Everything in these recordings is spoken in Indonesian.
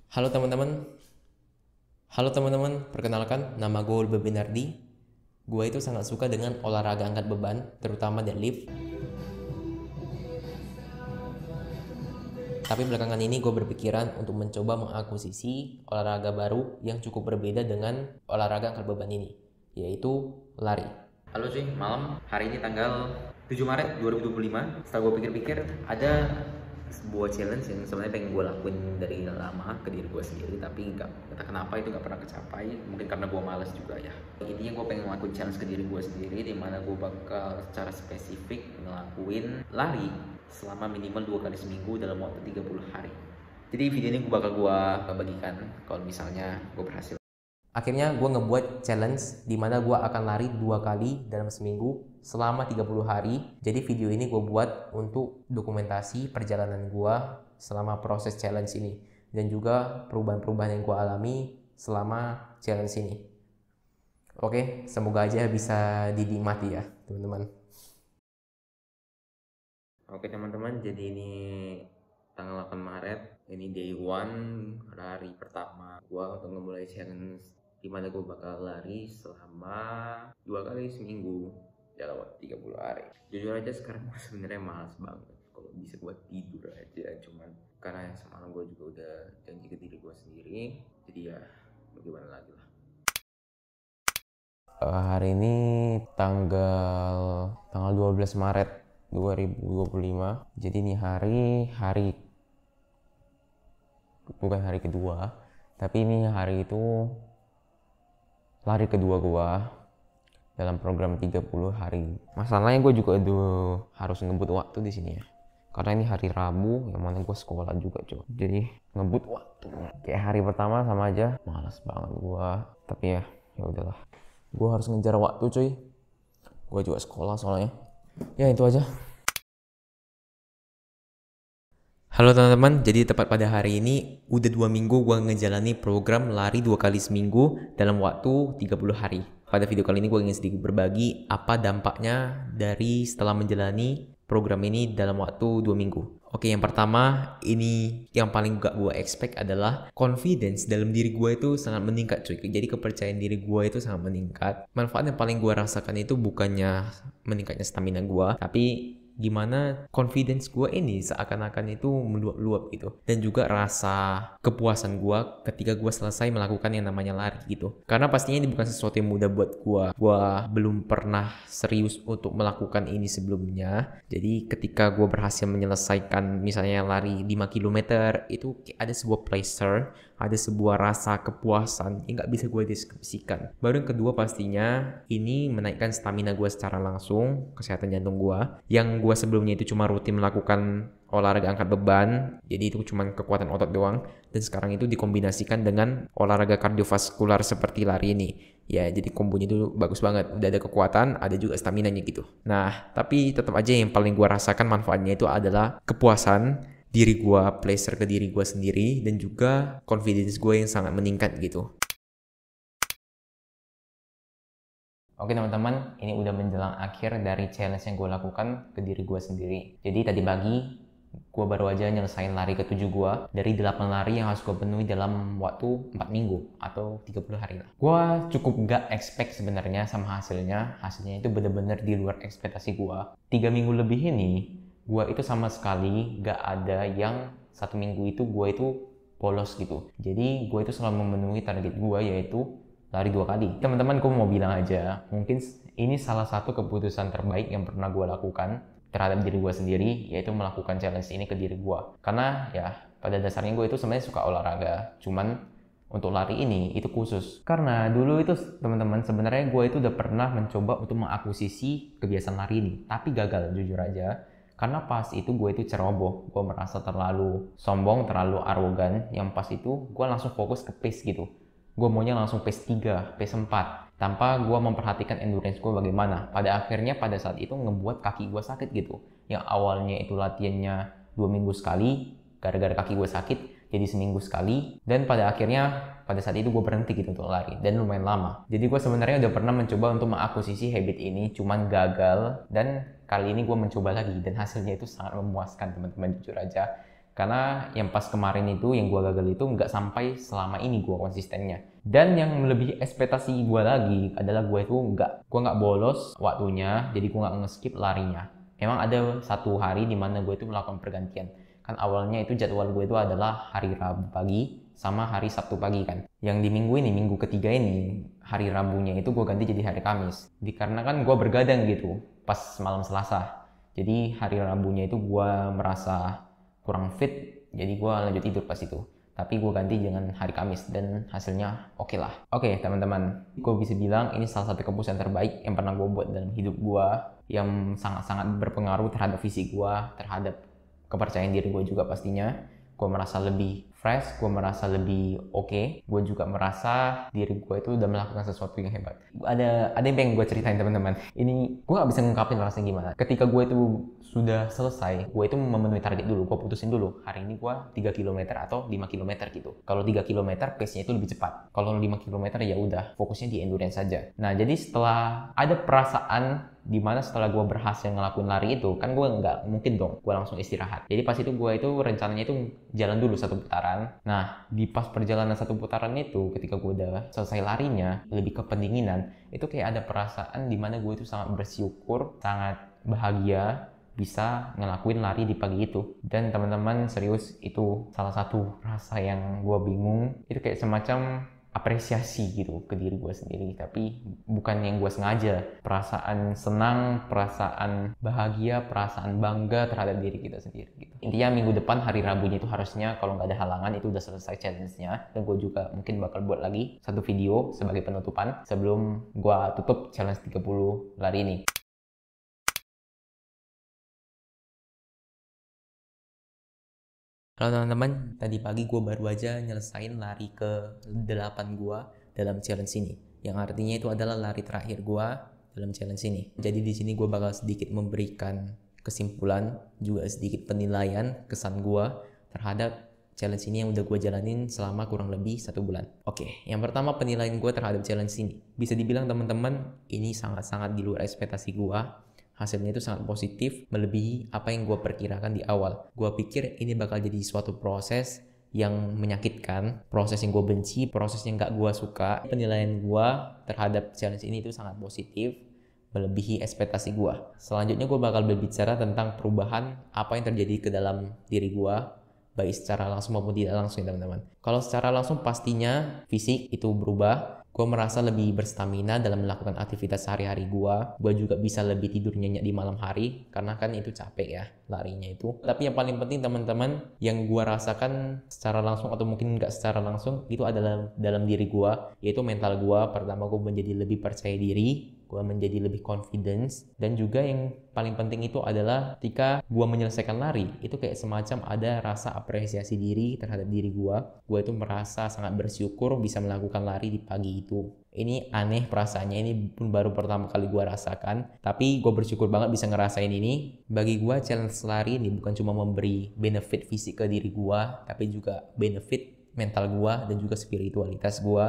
Halo teman-teman, perkenalkan nama gue Ulbe Binardi. Gue itu sangat suka dengan olahraga angkat beban, terutama deadlift. Tapi belakangan ini gue berpikiran untuk mencoba mengakuisisi olahraga baru yang cukup berbeda dengan olahraga angkat beban ini, yaitu lari. Halo cuy, malam. Hari ini tanggal 7 Maret 2025. Setelah gue pikir-pikir, ada sebuah challenge yang sebenarnya pengen gue lakuin dari lama ke diri gue sendiri, tapi entah kenapa itu nggak pernah kecapai. Mungkin karena gue males juga ya. Intinya gue pengen ngelakuin challenge ke diri gue sendiri, dimana gue bakal secara spesifik ngelakuin lari selama minimal 2 kali seminggu dalam waktu 30 hari. Jadi video ini bakal gue bagikan kalau misalnya gue berhasil. Akhirnya gue ngebuat challenge di mana gue akan lari 2 kali dalam seminggu selama 30 hari. Jadi video ini gue buat untuk dokumentasi perjalanan gue selama proses challenge ini, dan juga perubahan-perubahan yang gue alami selama challenge ini. Oke, semoga aja bisa dinikmati ya teman-teman. Oke teman-teman, jadi ini tanggal 8 Maret. Ini day 1, hari pertama gue untuk memulai challenge dimana gue bakal lari selama 2 kali seminggu dalam waktu 30 hari. Jujur aja sekarang gue sebenarnya malas banget. Kalau bisa gue tidur aja, cuman karena semalam gue juga udah janji ke diri gue sendiri, jadi ya bagaimana lagi lah. Hari ini tanggal 12 Maret 2025. Jadi ini hari bukan hari kedua, tapi ini hari itu lari kedua gua dalam program 30 hari. Masalahnya gue juga harus ngebut waktu di sini ya, karena ini hari Rabu yang mana gue sekolah juga coy. Jadi ngebut waktu kayak hari pertama sama aja malas banget gua. Tapi ya udahlah, gue harus ngejar waktu cuy. Gue juga sekolah soalnya. Ya itu aja. Halo teman-teman, jadi tepat pada hari ini udah 2 minggu gue ngejalani program lari 2 kali seminggu dalam waktu 30 hari. Pada video kali ini gue ingin sedikit berbagi apa dampaknya dari setelah menjalani program ini dalam waktu 2 minggu. Oke, yang pertama, ini yang paling gak gue expect adalah confidence dalam diri gue itu sangat meningkat cuy. Jadi kepercayaan diri gue itu sangat meningkat. Manfaat yang paling gue rasakan itu bukannya meningkatnya stamina gue, tapi gimana confidence gue ini seakan-akan itu meluap-luap gitu, dan juga rasa kepuasan gue ketika gue selesai melakukan yang namanya lari gitu. Karena pastinya ini bukan sesuatu yang mudah buat gue belum pernah serius untuk melakukan ini sebelumnya. Jadi ketika gue berhasil menyelesaikan misalnya lari 5 km, itu ada sebuah pleasure, ada sebuah rasa kepuasan yang gak bisa gue deskripsikan. Baru yang kedua, pastinya ini menaikkan stamina gue secara langsung, kesehatan jantung gue yang gue sebelumnya itu cuma rutin melakukan olahraga angkat beban, jadi itu cuma kekuatan otot doang, dan sekarang itu dikombinasikan dengan olahraga kardiovaskular seperti lari ini. Ya, jadi kombonya itu bagus banget, udah ada kekuatan, ada juga stamina-nya gitu. Nah, tapi tetap aja yang paling gue rasakan manfaatnya itu adalah kepuasan diri gue, pleasure ke diri gue sendiri, dan juga confidence gue yang sangat meningkat gitu. Oke teman-teman, ini udah menjelang akhir dari challenge yang gue lakukan ke diri gue sendiri. Jadi tadi pagi, gue baru aja nyelesain lari ke-7 gue dari 8 lari yang harus gue penuhi dalam waktu 4 minggu atau 30 hari lah. Gue cukup gak expect sebenarnya sama hasilnya. Hasilnya itu bener-bener di luar ekspektasi gue. 3 minggu lebih ini, gue itu sama sekali gak ada yang 1 minggu itu gue itu bolos gitu. Jadi gue itu selalu memenuhi target gue, yaitu lari 2 kali. Teman-teman, gue mau bilang aja, mungkin ini salah satu keputusan terbaik yang pernah gue lakukan terhadap diri gue sendiri, yaitu melakukan challenge ini ke diri gue. Karena ya pada dasarnya gue itu sebenarnya suka olahraga, cuman untuk lari ini itu khusus. Karena dulu itu teman-teman, sebenarnya gue itu udah pernah mencoba untuk mengakuisisi kebiasaan lari ini, tapi gagal jujur aja. Karena pas itu gue itu ceroboh, gue merasa terlalu sombong, terlalu arogan, yang pas itu gue langsung fokus ke pace gitu. Gue maunya langsung pace 3, pace 4, tanpa gue memperhatikan endurance gue bagaimana. Pada akhirnya pada saat itu ngebuat kaki gue sakit gitu. Yang awalnya itu latihannya 2 minggu sekali, gara-gara kaki gue sakit jadi seminggu sekali. Dan pada akhirnya pada saat itu gue berhenti gitu untuk lari, dan lumayan lama. Jadi gue sebenarnya udah pernah mencoba untuk mengakuisisi habit ini, cuman gagal. Dan kali ini gue mencoba lagi, dan hasilnya itu sangat memuaskan teman-teman, jujur aja. Karena yang pas kemarin itu, yang gue gagal itu nggak sampai selama ini gue konsistennya. Dan yang melebihi ekspektasi gue lagi adalah gue nggak bolos waktunya, jadi gue nggak nge-skip larinya. Emang ada satu hari di mana gue itu melakukan pergantian. Kan awalnya itu jadwal gue itu adalah hari Rabu pagi sama hari Sabtu pagi kan. Yang di minggu ketiga ini, hari Rabunya itu gue ganti jadi hari Kamis. Dikarenakan gue bergadang gitu pas malam Selasa. Jadi hari Rabunya itu gue merasa kurang fit, jadi gue lanjut tidur pas itu. Tapi gue ganti dengan hari Kamis dan hasilnya oke lah. Oke teman-teman, gue bisa bilang ini salah satu keputusan terbaik yang pernah gue buat dalam hidup gue, yang sangat-sangat berpengaruh terhadap fisik gue, terhadap kepercayaan diri gue juga pastinya. Gue merasa lebih fresh, gue merasa lebih oke. Gue juga merasa diri gue itu udah melakukan sesuatu yang hebat. Ada yang pengen gue ceritain teman-teman. Ini gue gak bisa ngungkapin rasanya gimana. Ketika gue itu sudah selesai, gue itu memenuhi target dulu. Gue putusin dulu, hari ini gue 3 km atau 5 km gitu. Kalau 3 km pace-nya itu lebih cepat. Kalau 5 km ya udah, fokusnya di endurance saja. Nah jadi setelah ada perasaan dimana setelah gue berhasil ngelakuin lari itu, kan gue nggak mungkin dong gue langsung istirahat. Jadi pas itu gue itu rencananya itu jalan dulu 1 putaran. Nah di pas perjalanan 1 putaran itu, ketika gue udah selesai larinya, lebih ke pendinginan, itu kayak ada perasaan dimana gue itu sangat bersyukur, sangat bahagia bisa ngelakuin lari di pagi itu. Dan teman-teman serius, itu salah satu rasa yang gue bingung. Itu kayak semacam apresiasi gitu ke diri gue sendiri, tapi bukan yang gue sengaja. Perasaan senang, perasaan bahagia, perasaan bangga terhadap diri kita sendiri gitu. Intinya minggu depan hari Rabunya itu harusnya kalau nggak ada halangan itu udah selesai challenge-nya, dan gue juga mungkin bakal buat lagi satu video sebagai penutupan sebelum gue tutup challenge 30 lari ini. Halo teman-teman, tadi pagi gue baru aja nyelesain lari ke 8 gue dalam challenge ini. Yang artinya itu adalah lari terakhir gue dalam challenge ini. Jadi di sini gue bakal sedikit memberikan kesimpulan, juga sedikit penilaian kesan gue terhadap challenge ini yang udah gue jalanin selama kurang lebih 1 bulan. Oke, yang pertama penilaian gue terhadap challenge ini. Bisa dibilang teman-teman, ini sangat-sangat di luar ekspektasi gue. Hasilnya itu sangat positif, melebihi apa yang gue perkirakan di awal. Gue pikir ini bakal jadi suatu proses yang menyakitkan, proses yang gue benci, proses yang gak gue suka. Penilaian gue terhadap challenge ini itu sangat positif, melebihi ekspektasi gue. Selanjutnya gue bakal berbicara tentang perubahan apa yang terjadi ke dalam diri gue, baik secara langsung maupun tidak langsung ya teman-teman. Kalau secara langsung pastinya fisik itu berubah. Gue merasa lebih berstamina dalam melakukan aktivitas sehari-hari gue. Gue juga bisa lebih tidur nyenyak di malam hari, karena kan itu capek ya larinya itu. Tapi yang paling penting teman-teman, yang gue rasakan secara langsung atau mungkin nggak secara langsung, itu adalah dalam diri gue, yaitu mental gue. Pertama, gue menjadi lebih percaya diri, gue menjadi lebih confidence, dan juga yang paling penting itu adalah ketika gue menyelesaikan lari, itu kayak semacam ada rasa apresiasi diri terhadap diri gue. Gue itu merasa sangat bersyukur bisa melakukan lari di pagi itu. Ini aneh perasaannya, ini pun baru pertama kali gue rasakan, tapi gue bersyukur banget bisa ngerasain ini. Bagi gue challenge lari ini bukan cuma memberi benefit fisik ke diri gue, tapi juga benefit mental gue dan juga spiritualitas gue,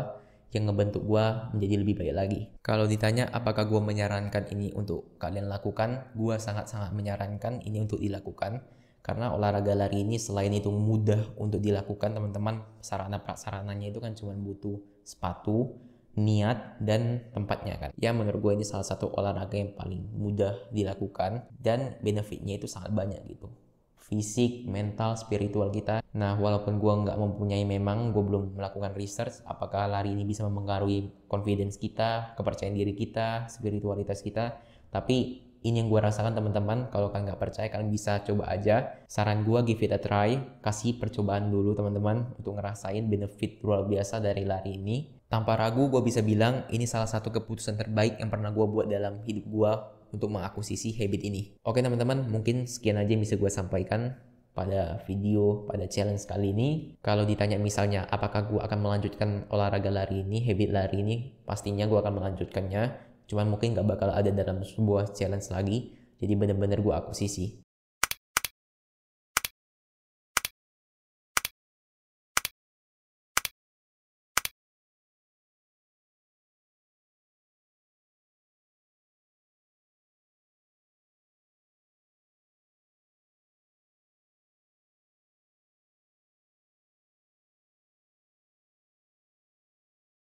yang ngebentuk gue menjadi lebih baik lagi. Kalau ditanya apakah gue menyarankan ini untuk kalian lakukan, gue sangat-sangat menyarankan ini untuk dilakukan. Karena olahraga lari ini selain itu mudah untuk dilakukan teman-teman, sarana-prasarananya itu kan cuma butuh sepatu, niat, dan tempatnya kan. Ya menurut gue ini salah satu olahraga yang paling mudah dilakukan dan benefitnya itu sangat banyak gitu. Fisik, mental, spiritual kita. Nah walaupun gue nggak mempunyai, memang gue belum melakukan research apakah lari ini bisa mempengaruhi confidence kita, kepercayaan diri kita, spiritualitas kita. Tapi ini yang gue rasakan teman-teman. Kalau kalian nggak percaya, kalian bisa coba aja. Saran gue, give it a try. Kasih percobaan dulu teman-teman untuk ngerasain benefit luar biasa dari lari ini. Tanpa ragu gue bisa bilang ini salah satu keputusan terbaik yang pernah gue buat dalam hidup gue untuk mengakuisisi habit ini. Oke teman-teman, mungkin sekian aja yang bisa gue sampaikan pada video, pada challenge kali ini. Kalau ditanya misalnya apakah gue akan melanjutkan olahraga lari ini, habit lari ini, pastinya gue akan melanjutkannya. Cuman mungkin gak bakal ada dalam sebuah challenge lagi. Jadi bener-bener gue akuisisi.